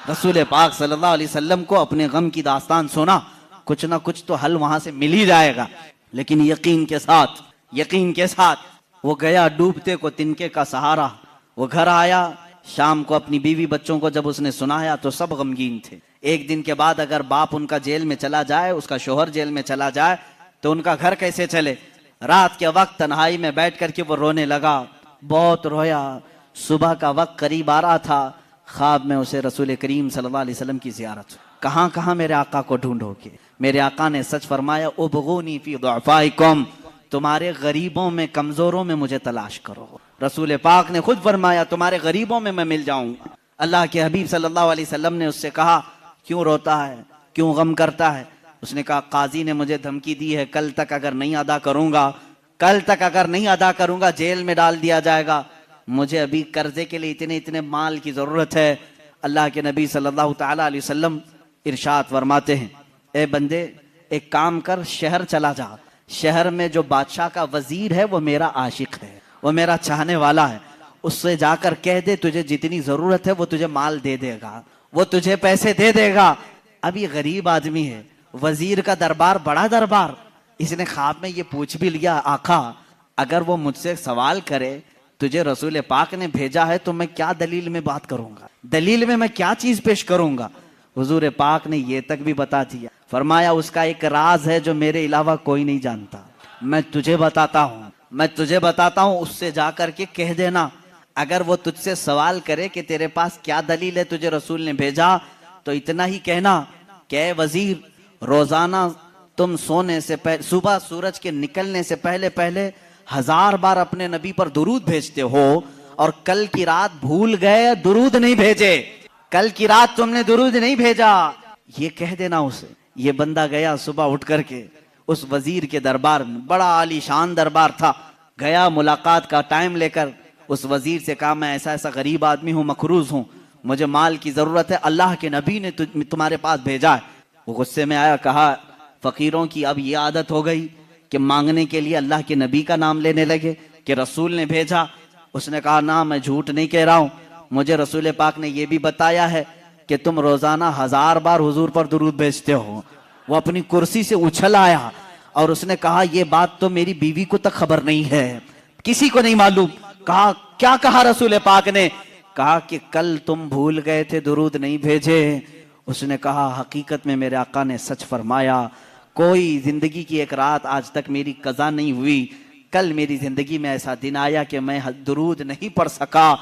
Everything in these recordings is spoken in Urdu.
رسول پاک صلی اللہ علیہ وسلم کو اپنے غم کی داستان سنا، کچھ نہ کچھ تو حل وہاں سے مل ہی جائے گا، لیکن یقین کے ساتھ وہ گیا ڈوبتے کو تنکے کا سہارا۔ وہ گھر آیا، شام کو اپنی بیوی بچوں کو جب اس نے سنایا تو سب غمگین تھے۔ ایک دن کے بعد اگر باپ ان کا جیل میں چلا جائے، اس کا شوہر جیل میں چلا جائے تو ان کا گھر کیسے چلے؟ رات کے وقت تنہائی میں بیٹھ کر کے وہ رونے لگا، بہت رویا۔ صبح کا وقت قریب آ رہا تھا، خواب میں اسے رسول کریم صلی اللہ علیہ وسلم کی زیارت، کہاں کہاں میرے آقا کو ڈھونڈو گے؟ میرے آقا نے سچ فرمایا، ابغونی فی ضعفائکم، تمہارے غریبوں میں، کمزوروں میں مجھے تلاش کرو۔ رسول پاک نے خود فرمایا، تمہارے غریبوں میں مل جاؤں گا۔ اللہ کے حبیب صلی اللہ علیہ وسلم نے اس سے کہا، کیوں روتا ہے، کیوں غم کرتا ہے؟ اس نے کہا، قاضی نے مجھے دھمکی دی ہے، کل تک اگر نہیں ادا کروں گا جیل میں ڈال دیا جائے گا، مجھے ابھی قرضے کے لیے اتنے مال کی ضرورت ہے۔ اللہ کے نبی صلی اللہ تعالی علیہ وسلم ارشاد فرماتے ہیں، اے بندے ایک کام کر، شہر چلا جا، شہر میں جو بادشاہ کا وزیر ہے وہ میرا عاشق ہے، وہ میرا چاہنے والا ہے، اس سے جا کر کہہ دے تجھے جتنی ضرورت ہے وہ تجھے مال دے دے گا، وہ تجھے پیسے دے دے گا۔ اب یہ غریب آدمی ہے، وزیر کا دربار بڑا دربار، اس نے خواب میں یہ پوچھ بھی لیا، آقا اگر وہ مجھ سے سوال کرے تجھے رسول پاک نے بھیجا ہے تو میں کیا دلیل میں بات کروں گا، دلیل میں کیا چیز پیش کروں گا؟ حضور پاک نے یہ تک بھی بتا دیا، فرمایا اس کا ایک راز ہے جو میرے علاوہ کوئی نہیں جانتا، میں تجھے بتاتا ہوں، اس سے جا کر کے کہہ دینا، اگر وہ تجھ سے سوال کرے کہ تیرے پاس کیا دلیل ہے تجھے رسول نے بھیجا، تو اتنا ہی کہنا کہ اے وزیر، روزانہ تم سونے سے پہلے، صبح سورج کے نکلنے سے پہلے 1000 بار اپنے نبی پر درود بھیجتے ہو، اور کل کی رات بھول گئے درود نہیں بھیجے، کل کی رات تم نے درود نہیں بھیجا، یہ کہہ دینا اسے۔ یہ بندہ گیا صبح اٹھ کر کے اس وزیر کے دربار میں، بڑا عالی شان دربار تھا، گیا ملاقات کا ٹائم لے کر، اس وزیر سے کہا، میں ایسا غریب آدمی ہوں، مقروض ہوں، مجھے مال کی ضرورت ہے، اللہ کے نبی نے تمہارے پاس بھیجا ہے۔ وہ غصے میں آیا، کہا فقیروں کی اب یہ عادت ہو گئی کہ مانگنے کے لیے اللہ کے نبی کا نام لینے لگے کہ رسول نے بھیجا۔ اس نے کہا، نہ میں جھوٹ نہیں کہہ رہا ہوں، مجھے رسول پاک نے یہ بھی بتایا ہے کہ تم روزانہ 1000 بار حضور پر درود بھیجتے ہو۔ وہ اپنی کرسی سے اچھل آیا اور اس نے کہا، یہ بات تو میری بیوی کو تک خبر نہیں ہے، کسی کو نہیں معلوم۔ کہا، کیا کہا رسول پاک نے؟ کہا کہ کل تم بھول گئے تھے، درود نہیں بھیجے۔ اس نے کہا، حقیقت میں میرے آقا نے سچ فرمایا، کوئی زندگی کی ایک رات آج تک میری قضا نہیں ہوئی، کل میری زندگی میں ایسا دن آیا کہ میں درود نہیں پڑھ سکا،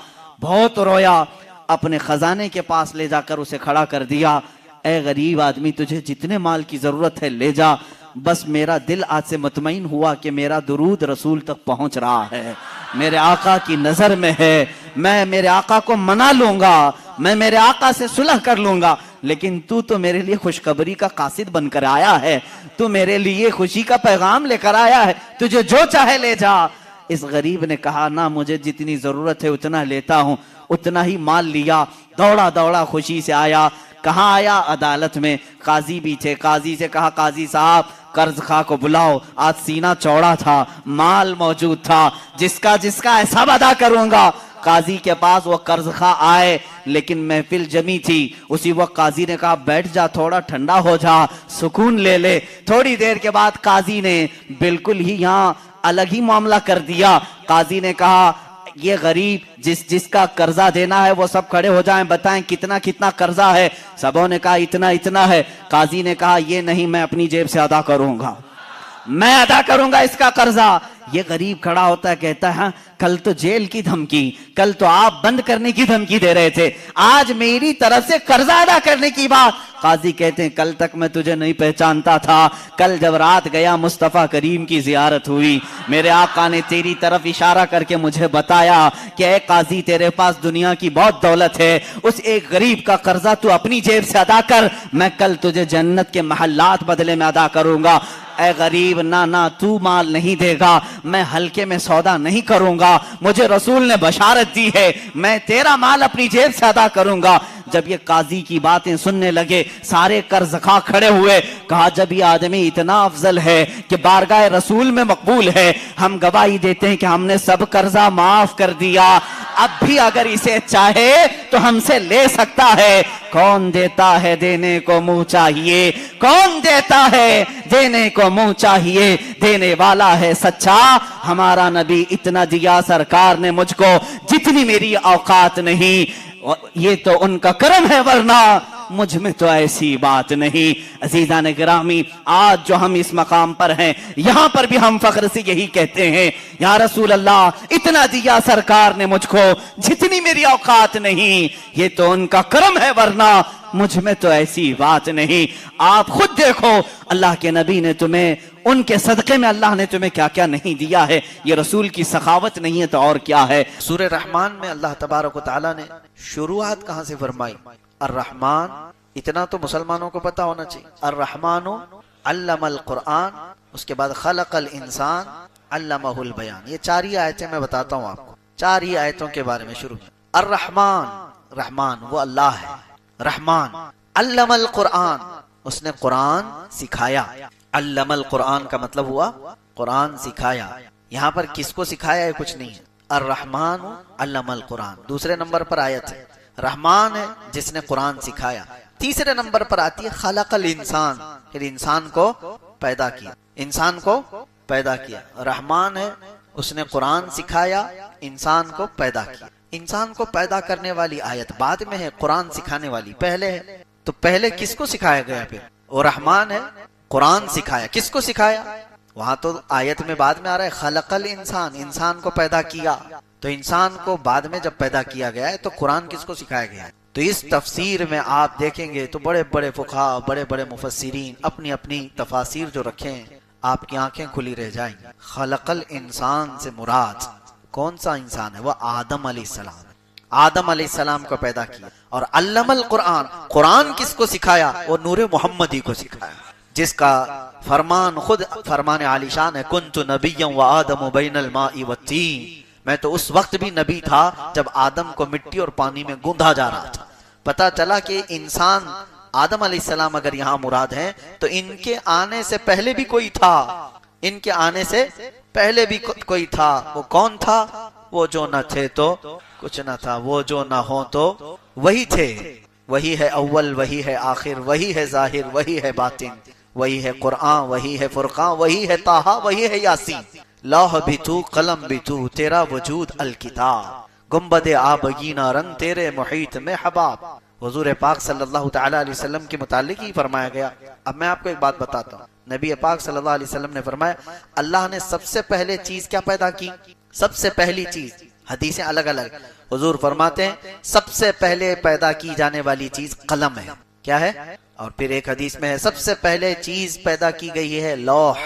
بہت رویا، اپنے خزانے کے پاس لے جا کر اسے کھڑا کر دیا، اے غریب آدمی تجھے جتنے مال کی ضرورت ہے لے جا، بس میرا دل آج سے مطمئن ہوا کہ میرا درود رسول تک پہنچ رہا ہے، میرے آقا کی نظر میں ہے، میں میرے آقا کو منا لوں گا، میں میرے آقا سے صلح کر لوں گا، لیکن تو میرے لیے خوشخبری کا قاصد بن کر آیا ہے، تو میرے لیے خوشی کا پیغام لے کر آیا ہے، تجھے جو چاہے لے جا۔ اس غریب نے کہا، نہ مجھے جتنی ضرورت ہے اتنا لیتا ہوں، اتنا ہی مال لیا، دوڑا خوشی سے آیا۔ کہاں آیا؟ عدالت میں، قاضی بھی تھے، قاضی سے کہا، قاضی صاحب قرض خواہ کو بلاؤ، آج سینہ چوڑا تھا، مال موجود تھا، جس کا حساب ادا کروں گا۔ قاضی کے پاس وہ قرض خواہ آئے، لیکن محفل جمی تھی، اسی وقت قاضی نے کہا، بیٹھ جا، تھوڑا ٹھنڈا ہو جا، سکون لے لے۔ تھوڑی دیر کے بعد قاضی نے بالکل ہی یہاں الگ ہی معاملہ کر دیا۔ قاضی نے کہا، یہ غریب جس کا قرضہ دینا ہے وہ سب کھڑے ہو جائیں، بتائیں کتنا قرضہ ہے؟ سبوں نے کہا اتنا ہے۔ قاضی نے کہا، یہ نہیں، میں اپنی جیب سے ادا کروں گا، میں ادا کروں گا اس کا قرضہ۔ یہ غریب کھڑا ہوتا ہے، کہتا ہے، ہاں کل تو جیل کی دھمکی، کل تو آپ بند کرنے کی دھمکی دے رہے تھے، آج میری طرف سے قرضہ ادا کرنے کی بات۔ قاضی کہتے ہیں، کل تک میں تجھے نہیں پہچانتا تھا، کل جب رات گیا مصطفیٰ کریم کی زیارت ہوئی، میرے آقا نے تیری طرف اشارہ کر کے مجھے بتایا کہ اے قاضی، تیرے پاس دنیا کی بہت دولت ہے، اس ایک غریب کا قرضہ تو اپنی جیب سے ادا کر، میں کل تجھے جنت کے محلات بدلے میں ادا کروں گا۔ اے غریب، نہ تو مال نہیں دے گا، میں ہلکے میں سودا نہیں کروں گا، مجھے رسول نے بشارت دی ہے، میں تیرا مال اپنی جیب سے ادا کروں گا۔ جب یہ قاضی کی باتیں سننے لگے، سارے قرض خواہ کھڑے ہوئے، کہا، جب یہ آدمی اتنا افضل ہے کہ بارگاہ رسول میں مقبول ہے، ہم گواہی دیتے ہیں کہ ہم نے سب قرضہ معاف کر دیا۔ اب بھی اگر اسے چاہے تو ہم سے لے سکتا ہے. کون دیتا ہے دینے کو منہ چاہیے, کون دیتا ہے دینے کو منہ چاہیے, دینے والا ہے سچا ہمارا نبی. اتنا دیا سرکار نے مجھ کو جتنی میری اوقات نہیں, یہ تو ان کا کرم ہے ورنہ مجھ میں تو ایسی بات نہیں. عزیزان گرامی, آج جو ہم اس مقام پر ہیں یہاں پر بھی ہم فخر سے یہی کہتے ہیں, یا رسول اللہ اتنا دیا سرکار نے مجھ کو جتنی میری اوقات نہیں, یہ تو ان کا کرم ہے ورنہ مجھ میں تو ایسی بات نہیں. آپ خود دیکھو اللہ کے نبی نے تمہیں, ان کے صدقے میں اللہ نے تمہیں کیا کیا نہیں دیا ہے. یہ رسول کی سخاوت نہیں ہے تو اور کیا ہے. سورہ رحمان میں اللہ تبارک و تعالیٰ نے شروعات کہاں سے فرمائی؟ الرحمن, اتنا تو مسلمانوں کو پتا ہونا چاہیے. الرحمن علم القرآن, اس کے بعد خلق الانسان علمہ البیان. یہ 4 ہی آیتیں میں بتاتا ہوں آپ کو, 4 ہی آیتوں کے بارے میں شروع. الرحمن, رحمان وہ اللہ ہے. رحمان علم القرآن, اس نے قرآن سکھایا. علم القرآن کا مطلب ہوا قرآن سکھایا. یہاں پر کس کو سکھایا ہے کچھ نہیں ہے. الرحمن علم القرآن دوسرے نمبر پر آیت ہے. رحمان ہے جس نے قرآن سکھایا. تیسرے نمبر پر آتی ہے خلق الانسان, پھر انسان کو پیدا کیا. انسان کو پیدا کیا. رحمان ہے, اس نے قرآن سکھایا, انسان کو پیدا کیا. انسان کو پیدا کرنے والی آیت بعد میں ہے, قرآن سکھانے والی پہلے ہے. تو پہلے کس کو سکھایا گیا؟ پھر وہ رحمان ہے, قرآن سکھایا. کس کو سکھایا؟ وہاں تو آیت میں بعد میں آ رہا ہے خلق الانسان, انسان کو پیدا کیا. تو انسان کو بعد میں جب پیدا کیا گیا ہے تو قرآن کس کو سکھایا گیا ہے؟ تو اس تفسیر میں آپ دیکھیں گے تو بڑے بڑے فقہاء, بڑے بڑے مفسرین اپنی اپنی تفاسیر جو رکھے ہیں, آپ کی آنکھیں کھلی رہ جائیں گی. خلق الانسان سے مراد کون سا انسان ہے؟ وہ آدم علیہ السلام. آدم علیہ السلام کو پیدا کیا. اور علم القرآن, قرآن کس کو سکھایا؟ وہ نور محمدی کو سکھایا, جس کا فرمان خود فرمان عالی شان ہے, کنت نبیا و آدم بین الماء والتین. میں تو اس وقت بھی نبی تھا جب آدم کو مٹی اور پانی میں گوندھا جا رہا تھا. پتا چلا کہ انسان آدم علیہ السلام اگر یہاں مراد ہیں تو ان کے آنے سے پہلے بھی کوئی تھا. ان کے آنے سے پہلے بھی کوئی تھا. وہ کون تھا؟ وہ جو نہ تھے تو کچھ نہ تھا, وہ جو نہ ہو تو وہی تھے. وہی ہے اول, وہی ہے آخر, وہی ہے ظاہر, وہی ہے باطن, وہی ہے قرآن, وہی ہے فرقان, وہی ہے طٰہٰ, وہی ہے یاسین. لوح بھی تو, قلم بھی تو, تیرا وجود الکتاب. گنبد آبگینہ رنگ تیرے محیط میں حباب. حضور پاک صلی اللہ تعالی علیہ وسلم کے متعلق ہی فرمایا گیا. اب میں آپ کو ایک بات بتاتا ہوں. نبی پاک صلی اللہ علیہ وسلم نے فرمایا اللہ نے سب سے پہلے چیز کیا پیدا کی؟ سب سے پہلی چیز, حدیثیں الگ الگ. حضور فرماتے ہیں سب سے پہلے پیدا کی جانے والی چیز قلم ہے. کیا ہے؟ اور پھر ایک حدیث میں ہے سب سے پہلے چیز پیدا کی گئی ہے لوح.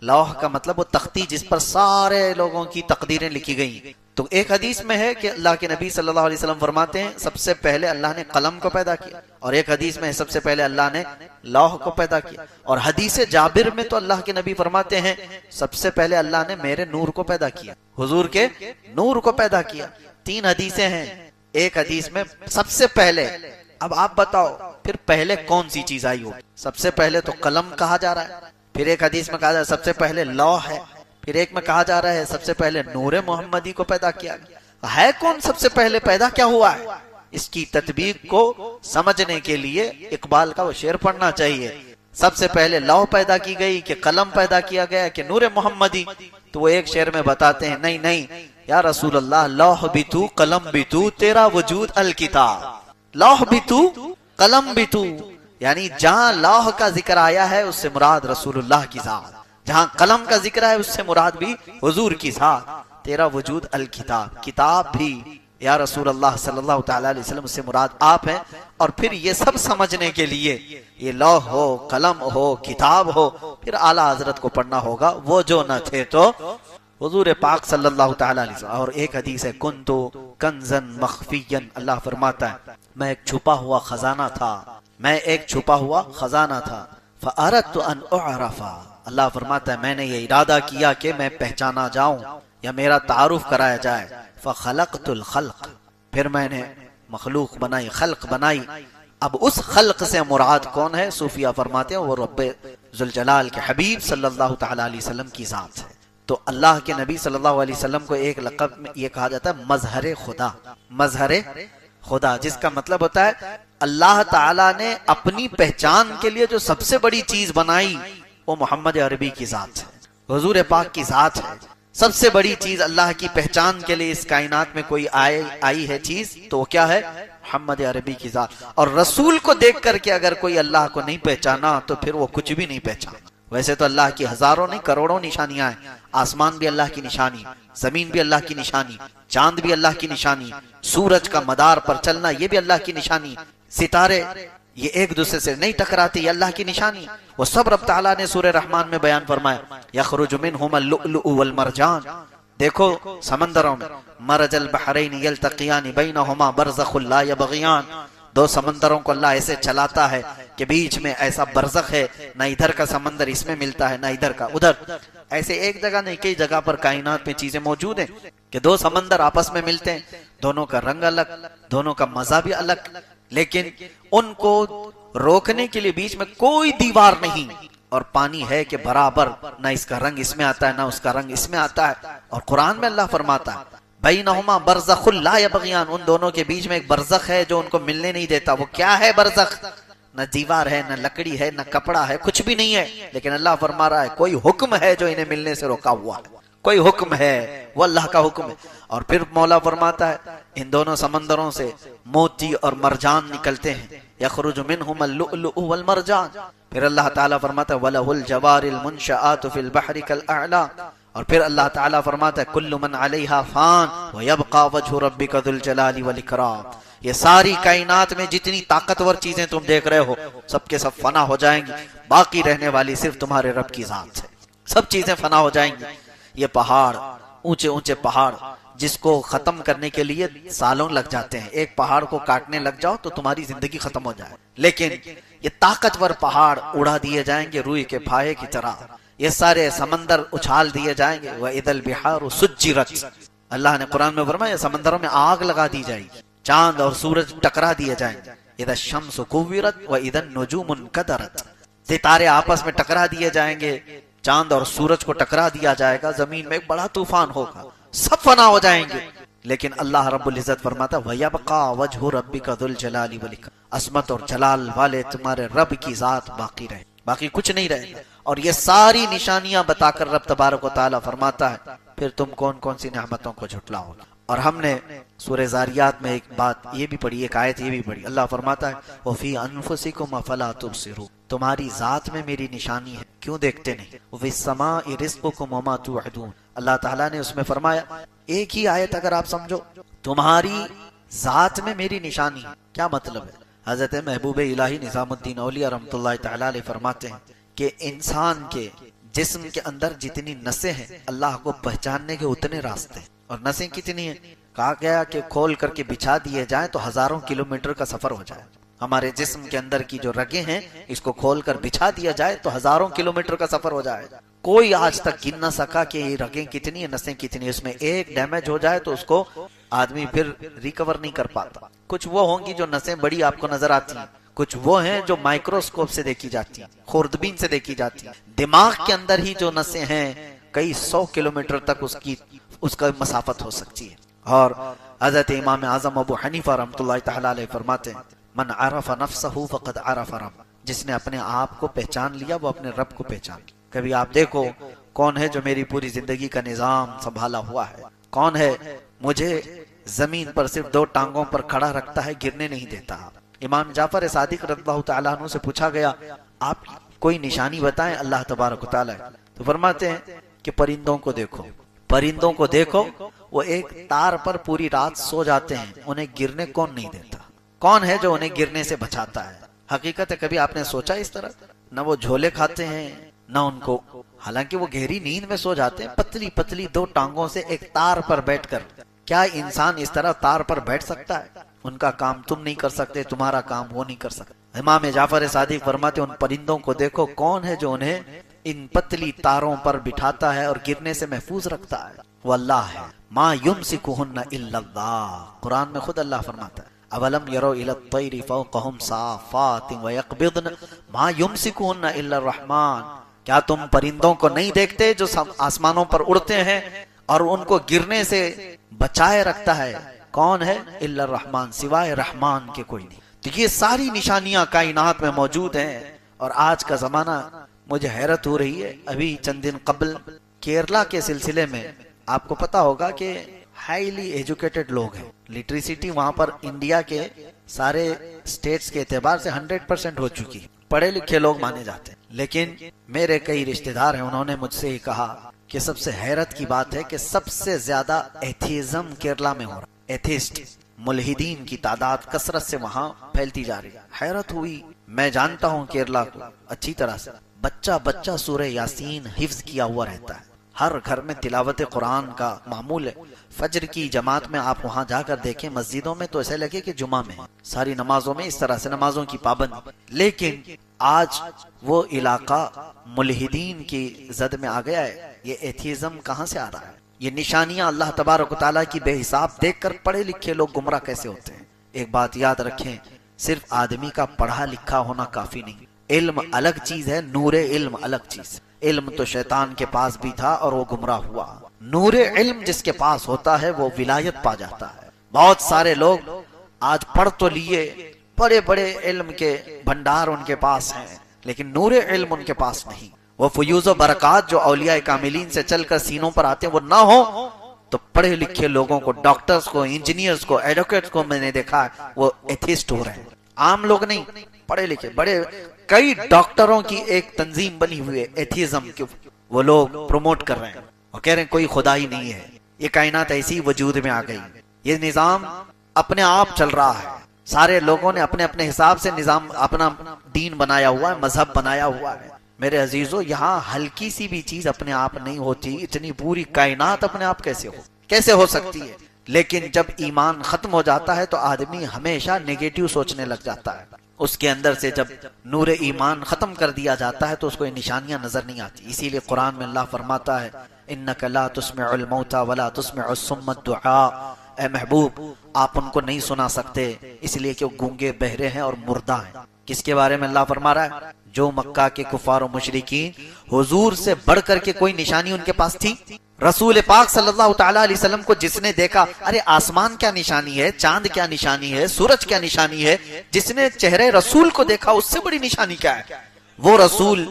لوح کا مطلب وہ تختی جس پر سارے لوگوں کی تقدیریں لکھی گئی. تو ایک حدیث میں ہے کہ اللہ کے نبی صلی اللہ علیہ وسلم فرماتے ہیں سب سے پہلے اللہ نے قلم کو پیدا کیا, اور ایک حدیث میں سب سے پہلے اللہ نے لوح کو پیدا کیا. اور حدیث جابر میں تو اللہ کے نبی فرماتے ہیں سب سے پہلے اللہ نے میرے نور کو پیدا کیا, حضور کے نور کو پیدا کیا. 3 حدیثیں ہیں. ایک حدیث میں سب سے پہلے. اب آپ بتاؤ پھر پہلے کون سی چیز آئی ہوگی؟ سب سے پہلے تو قلم کہا جا رہا ہے, پھر ایک حدیث میں کہا جا رہا ہے سب سے پہلے لوح ہے, پھر ایک میں کہا جا رہا ہے سب سے پہلے نور محمدی کو پیدا کیا گیا. ہے کون سب سے پہلے پیدا کیا ہوا ہے؟ اس کی تطبیق کو سمجھنے کے لیے اقبال کا وہ شعر پڑھنا چاہیے. سب سے پہلے لوح پیدا کی گئی کہ قلم پیدا کیا گیا کہ نور محمدی؟ تو وہ ایک شعر میں بتاتے ہیں نہیں نہیں یا رسول اللہ, لوح بھی تو, قلم بھی تو, تیرا وجود الکتاب. لوح بھی تو, قلم بھی تو, یعنی جہاں لوح کا ذکر آیا ہے اس سے مراد رسول اللہ کی ذات, جہاں قلم کا ذکر ہے اس سے مراد بھی حضور کی ذات. تیرا وجود الکتاب, کتاب بھی یا رسول اللہ صلی اللہ تعالی علیہ وسلم سے مراد آپ ہیں. اور پھر یہ سب سمجھنے کے لیے یہ لوح ہو, قلم ہو, کتاب ہو, پھر اعلیٰ حضرت کو پڑھنا ہوگا وہ جو نہ تھے تو حضور پاک صلی اللہ تعالی علیہ وسلم. اور ایک حدیث ہے کنتو کنزن مخفیًا, اللہ فرماتا ہے میں ایک چھپا ہوا خزانہ تھا, میں ایک چھپا ہوا خزانہ تھا. فأردت ان اعرف, اللہ فرماتا ہے میں نے یہ ارادہ کیا کہ میں پہچانا جاؤں یا میرا تعارف کرایا جائے. فخلقت الخلق, پھر میں نے مخلوق بنائی, خلق بنائی. اب اس خلق سے مراد کون ہے؟ صوفیہ فرماتے ہیں وہ رب ذوالجلال کے حبیب صلی اللہ تعالی علیہ وسلم کی ذات ہے. تو اللہ کے نبی صلی اللہ علیہ وسلم کو ایک لقب میں یہ کہا جاتا ہے مظہر خدا، مظہر خدا، جس کا مطلب ہوتا ہے اللہ تعالیٰ نے اپنی پہچان کے لیے جو سب سے بڑی چیز بنائی وہ محمد عربی کی ذات ہے، حضور پاک کی ذات ہے۔ سب سے بڑی چیز اللہ کی پہچان کے لیے اس کائنات میں کوئی آئی ہے چیز تو وہ کیا ہے؟ محمد عربی کی ذات۔ اور رسول کو دیکھ کر کے اگر کوئی اللہ کو نہیں پہچانا تو پھر وہ کچھ بھی نہیں پہچانا۔ ویسے تو اللہ کی ہزاروں نہیں کروڑوں نشانیاں ہیں، آسمان بھی اللہ کی نشانی، زمین بھی اللہ کی نشانی، چاند بھی اللہ کی نشانی، سورج کا مدار پر چلنا یہ بھی اللہ کی نشانی، ستارے یہ ایک دوسرے سے نہیں ٹکراتے یہ اللہ کی نشانی۔ وہ سب رب تعالیٰ نے سورہ رحمان میں بیان فرمایا، یخرج منہما اللؤلؤ والمرجان، دیکھو سمندروں میں مرج البحرین یلتقیان بینہما برزخ لا یبغیان، دو سمندروں کو اللہ ایسے چلاتا ہے کہ بیچ میں ایسا برزخ ہے، نہ ادھر کا سمندر اس میں ملتا ہے نہ ادھر کا ادھر، ایسے ایک جگہ نہیں کئی جگہ پر کائنات میں چیزیں موجود ہیں کہ دو سمندر آپس میں ملتے ہیں، دونوں کا رنگ الگ، دونوں کا مزہ بھی الگ، لیکن ان کو روکنے کے لیے بیچ میں کوئی دیوار نہیں، اور پانی ہے کہ برابر نہ اس کا رنگ اس میں آتا ہے نہ اس کا رنگ اس میں آتا ہے۔ اور قرآن میں اللہ فرماتا ہے بینہما برزخ لا یبغیان، ان دونوں کے بیچ میں ایک برزخ ہے جو ان کو ملنے نہیں دیتا۔ وہ کیا ہے برزخ؟ نہ دیوار ہے نہ لکڑی ہے نہ کپڑا ہے، کچھ بھی نہیں ہے، لیکن اللہ فرما رہا ہے کوئی حکم ہے جو انہیں ملنے سے روکا ہوا ہے، کوئی حکم ہے، وہ اللہ کا حکم ہے۔ اور پھر مولا فرماتا ہے ان دونوں سمندروں سے موتی اور مرجان نکلتے ہیں، یخرج منہما اللؤلؤ والمرجان۔ پھر اللہ تعالیٰ فرماتا ہے وَلَهُ الْجَوَارِ الْمُنشَآتُ فِي الْبَحْرِ كَالْأَعْلَامِ، اور پھر اللہ تعالیٰ فرماتا ہے کل من علیہا فان ویبقى وجہ ربک ذو الجلال والاکرام، یہ ساری کائنات میں جتنی طاقتور چیزیں تم دیکھ رہے ہو سب کے سب فنا ہو جائیں گی، باقی رہنے والی صرف تمہارے رب کی ذات ہے، سب چیزیں فنا ہو جائیں گی۔ یہ پہاڑ اونچے اونچے پہاڑ جس کو ختم کرنے کے لیے سالوں لگ جاتے ہیں، ایک پہاڑ کو کاٹنے لگ جاؤ تو تمہاری زندگی ختم ہو جائے، لیکن یہ طاقتور پہاڑ اڑا دیے جائیں گے روئی کے پھائے کی طرح، یہ سارے سمندر اچھال دیے جائیں گے، وَإِذَا الْبِحَارُ سُجِّرَتْ، اللہ نے قرآن میں فرمایا سمندروں میں آگ لگا دی جائے گی، چاند اور سورج ٹکرا دیے جائیں گے، اِذَا الشَّمْسُ كُوِّرَتْ وَإِذَا النُّجُومُ انْكَدَرَتْ، ستارے آپس میں ٹکرا دیے جائیں گے، چاند اور سورج کو ٹکرا دیا جائے گا، زمین میں ایک بڑا طوفان ہوگا، سب فنا ہو جائیں گے، لیکن اللہ رب العزت فرماتا وَيَبْقَى وَجْهُ رَبِّكَ ذُو الْجَلَالِ وَالْإِكْرَامِ، عظمت اور جلال والے تمہارے رب کی ذات باقی رہے، باقی کچھ نہیں رہے گا۔ اور یہ ساری نشانیاں بتا کر رب تبارک و تعالیٰ فرماتا ہے پھر تم کون کون سی نعمتوں کو جھٹلاؤ گے۔ اور ہم نے سورہ زاریات میں ایک بات یہ بھی پڑھی، ایک آیت یہ بھی پڑھی، اللہ فرماتا ہے وَفِي أَنفُسِكُمْ أَفَلَا تُبْصِرُونَ، تمہاری ذات میں میری نشانی ہے کیوں دیکھتے نہیں، وَفِي السَّمَاءِ رِزْقُكُمْ وَمَا تُوعَدُونَ، اللہ تعالیٰ نے اس میں فرمایا ایک ہی آیت اگر آپ سمجھو تمہاری ذات میں میری نشانی ہے، کیا مطلب ہے؟ حضرت محبوب الہی نظام الدین اولیاء رحمۃ اللہ تعالیٰ علیہ فرماتے ہیں کہ انسان کے جسم کے اندر جتنی نسیں ہیں اللہ کو پہچاننے کے اتنے راستے ہیں، اور نسیں کتنی ہیں؟ کہا گیا کہ کھول کر کے بچھا دیے جائیں تو ہزاروں کلومیٹر کا سفر ہو جائے، ہمارے جسم کے اندر کی جو رگیں ہیں اس کو کھول کر بچھا دیا جائے تو ہزاروں کلومیٹر کا سفر ہو جائے، کوئی آج تک گن نہ سکا کہ یہ رگیں کتنی ہیں نسیں کتنی، اس میں ایک ڈیمیج ہو جائے تو اس کو آدمی پھر ریکور نہیں کر پاتا۔ کچھ وہ ہوں گی جو نسیں بڑی آپ کو نظر آتی ہیں، کچھ وہ ہیں جو مائکروسکوپ سے دیکھی جاتی ہیں، خوردبین سے دیکھی جاتی ہیں، دماغ کے اندر ہی جو نسیں ہیں کئی 100 کلومیٹر تک اس کا مسافت ہو سکتی ہے۔ اور حضرت امام اعظم ابو حنیفہ رحمۃ اللہ تعالیٰ علیہ فرماتے ہیں من عرف نفسہ فقد عرف رب، جس نے اپنے آپ کو پہچان لیا وہ اپنے رب کو پہچان لیا۔ کبھی آپ دیکھو کون ہے جو میری پوری زندگی کا نظام سنبھالا ہوا ہے، کون ہے مجھے زمین پر صرف 2 ٹانگوں پر کھڑا رکھتا ہے، گرنے نہیں دیتا۔ امام جعفر صادق رضی اللہ تعالیٰ عنہ سے پوچھا گیا آپ کوئی نشانی بتائیں اللہ تبارک و تعالیٰ، تو فرماتے ہیں کہ پرندوں کو دیکھو، پرندوں کو دیکھو، وہ ایک تار پر پوری رات سو جاتے ہیں، انہیں گرنے کون نہیں دیتا، کون ہے جو انہیں گرنے سے بچاتا ہے؟ حقیقت ہے کبھی آپ نے سوچا اس طرح؟ نہ وہ جھولے کھاتے ہیں نہ ان کو، حالانکہ وہ گہری نیند میں سو جاتے ہیں پتلی پتلی 2 ٹانگوں سے ایک تار پر بیٹھ کر۔ کیا انسان اس طرح تار پر بیٹھ سکتا ہے؟ ان کا کام تم نہیں کر سکتے، تمہارا کام وہ نہیں کر سکتے۔ امام جعفر صادق فرماتے ان پرندوں کو دیکھو کون ہے جو انہیں ان پتلی تاروں پر بٹھاتا ہے اور گرنے سے محفوظ رکھتا ہے، وہ اللہ ہے۔ ما یمسکہن الا اللہ، قرآن میں خود اللہ فرماتا ہے اولم یروا الی الطیر فوقہم صافات ویقبضن ما یمسکہن الا الرحمن، کیا تم پرندوں کو نہیں دیکھتے جو آسمانوں پر اڑتے ہیں اور ان کو گرنے سے بچائے رکھتا ہے؟ کون ہے؟ الا الرحمن، سوائے رحمان کے کوئی نہیں۔ تو یہ ساری نشانیاں کائنات میں موجود ہیں، اور آج کا زمانہ مجھے حیرت ہو رہی ہے۔ ابھی چند دن قبل کیرلا کے سلسلے میں آپ کو پتا ہوگا کہ ہائیلی ایجوکیٹڈ لوگ ہیں، لٹریسٹی وہاں پر انڈیا کے سارے اسٹیٹس کے اعتبار سے 100% ہو چکی ہے، پڑھے لکھے لوگ مانے جاتے ہیں۔ لیکن میرے کئی رشتہ دار ہیں، انہوں نے مجھ سے ہی کہا کہ سب سے حیرت کی بات ہے کہ سب سے زیادہ ایتھیزم کیرلا میں ہو رہا ہے، ایتھیسٹ ملحدین کی تعداد کثرت سے وہاں پھیلتی جا رہی ہے۔ حیرت ہوئی، میں جانتا ہوں کیرلا کو اچھی طرح سے، بچہ بچہ سورہ یاسین حفظ کیا ہوا رہتا ہے، ہر گھر میں تلاوت قرآن کا معمول ہے۔ فجر کی جماعت میں آپ وہاں جا کر دیکھیں، مسجدوں میں تو ایسے لگے کہ جمعہ میں، ساری نمازوں میں اس طرح سے نمازوں کی پابند۔ لیکن آج وہ علاقہ ملحدین کی زد میں آ گیا ہے۔ یہ ایتھیزم کہاں سے آ رہا ہے؟ یہ نشانیاں اللہ تبارک و تعالیٰ کی بے حساب دیکھ کر پڑھے لکھے لوگ گمراہ کیسے ہوتے ہیں؟ ایک بات یاد رکھیں، صرف آدمی کا پڑھا لکھا ہونا کافی نہیں، علم الگ چیز ہے، نور علم الگ چیز۔ علم تو شیطان کے پاس بھی تھا اور وہ گمراہ ہوا، نور علم جس کے پاس ہوتا ہے وہ ولایت پا جاتا ہے۔ بہت سارے لوگ آج پڑھ تو لیے، بڑے بڑے علم کے بھنڈار ان کے پاس ہیں، لیکن نور علم ان کے پاس نہیں۔ وہ فیوز و برکات جو اولیاء کاملین سے چل کر سینوں پر آتے ہیں وہ نہ ہو تو پڑھے لکھے لوگوں کو، ڈاکٹرز کو، انجینئرز کو، ایڈوکیٹس کو میں نے دیکھا ہے وہ ایتھیسٹ ہو رہے ہیں، عام لوگ نہیں، پڑھے لکھے بڑے کئی ڈاکٹروں کی ایک تنظیم بنی ہوئی ہے ایتھیزم کی، وہ لوگ پروموٹ کر رہے ہیں اور کہہ رہے ہیں کوئی خدا ہی نہیں ہے، یہ کائنات ایسی وجود میں آ گئی، یہ نظام اپنے آپ چل رہا ہے، سارے لوگوں نے اپنے اپنے حساب سے نظام اپنا دین بنایا ہوا ہے، مذہب بنایا ہوا ہے۔ میرے عزیزو، یہاں ہلکی سی بھی چیز اپنے آپ نہیں ہوتی، اتنی پوری کائنات اپنے آپ کیسے ہو سکتی ہے؟ لیکن جب ایمان ختم ہو جاتا ہے تو آدمی ہمیشہ نیگیٹو سوچنے لگ جاتا ہے، اس کے اندر سے جب نور ایمان ختم کر دیا جاتا ہے تو اس کو یہ نشانیاں نظر نہیں آتی۔ اسی لیے قرآن میں اللہ فرماتا ہے انک لا تسمع الموتى ولا تسمع الصم الدعاء، اے محبوب آپ ان کو نہیں سنا سکتے اس لیے کہ وہ گونگے بہرے ہیں اور مردہ ہیں۔ کس کے بارے میں اللہ فرما رہا ہے؟ جو مکہ کے کفار و مشرکین، حضور سے بڑھ کر کے کوئی نشانی ان کے پاس تھی؟ رسول پاک صلی اللہ تعالیٰ علیہ وسلم کو جس نے دیکھا، ارے آسمان کیا نشانی ہے، چاند کیا نشانی ہے، سورج کیا نشانی ہے، جس نے چہرے رسول کو دیکھا اس سے بڑی نشانی کیا ہے؟ وہ رسول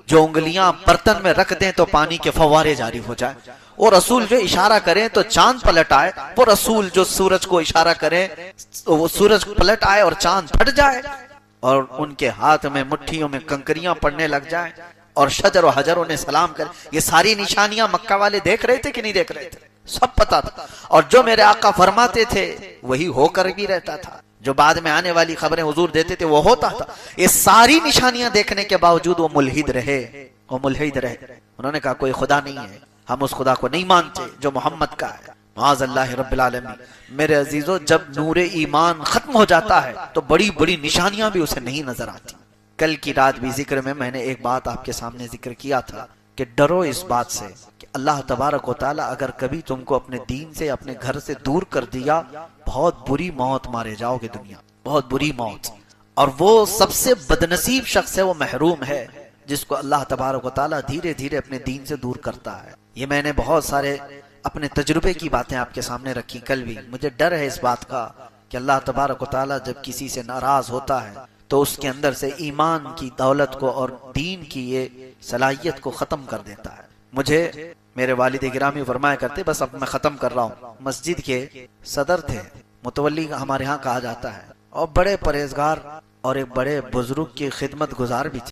جو انگلیاں برتن میں رکھ دیں تو پانی کے فوارے جاری ہو جائے، وہ رسول جو اشارہ کریں تو چاند پلٹ آئے، وہ رسول جو سورج کو اشارہ کریں وہ سورج پلٹ آئے اور چاند پھٹ جائے، اور ان کے ہاتھ میں مٹھیوں میں کنکریاں پڑنے لگ جائیں اور شجر و حجر انہیں سلام کرے۔ یہ ساری نشانیاں مکہ والے دیکھ رہے تھے کہ نہیں دیکھ رہے تھے؟ سب پتا تھا، اور جو میرے آقا فرماتے تھے وہی ہو کر بھی رہتا تھا، جو بعد میں آنے والی خبریں حضور دیتے تھے وہ ہوتا تھا۔ یہ ساری نشانیاں دیکھنے کے باوجود وہ ملحد رہے، انہوں نے کہا کوئی خدا نہیں ہے، ہم اس خدا کو نہیں مانتے جو محمد کا ہے، معاذ اللہ رب العالمین۔ میرے عزیزو، جب نور ایمان ختم ہو جاتا ہے تو بڑی بڑی نشانیاں بھی اسے نہیں نظر آتی۔ کل کی رات بھی ذکر میں نے ایک بات آپ کے سامنے ذکر کیا تھا کہ ڈرو اس بات سے کہ اللہ تبارک و تعالیٰ اگر کبھی تم کو اپنے دین سے، اپنے گھر سے دور کر دیا، بہت بری موت مارے جاؤ گے دنیا، بہت بری موت۔ اور وہ سب سے بدنصیب شخص ہے، وہ محروم ہے جس کو اللہ تبارک و تعالیٰ دھیرے دھیرے اپنے دین سے دور کرتا ہے۔ یہ میں نے بہت سارے اپنے تجربے کی باتیں آپ کے سامنے رکھی کل بھی۔ مجھے ڈر ہے اس بات کا کہ اللہ تبارک و تعالیٰ جب کسی سے ناراض ہوتا ہے تو اس کے اندر سے ایمان کی دولت کو اور دین کی یہ صلاحیت کو ختم کر دیتا ہے۔ مجھے میرے والد گرامی فرمایا کرتے، بس اب میں ختم کر رہا ہوں، مسجد کے صدر تھے، متولی ہمارے ہاں کہا جاتا ہے، اور بڑے پرہیزگار اور ایک بڑے بزرگ کی خدمت گزار بھی تھے۔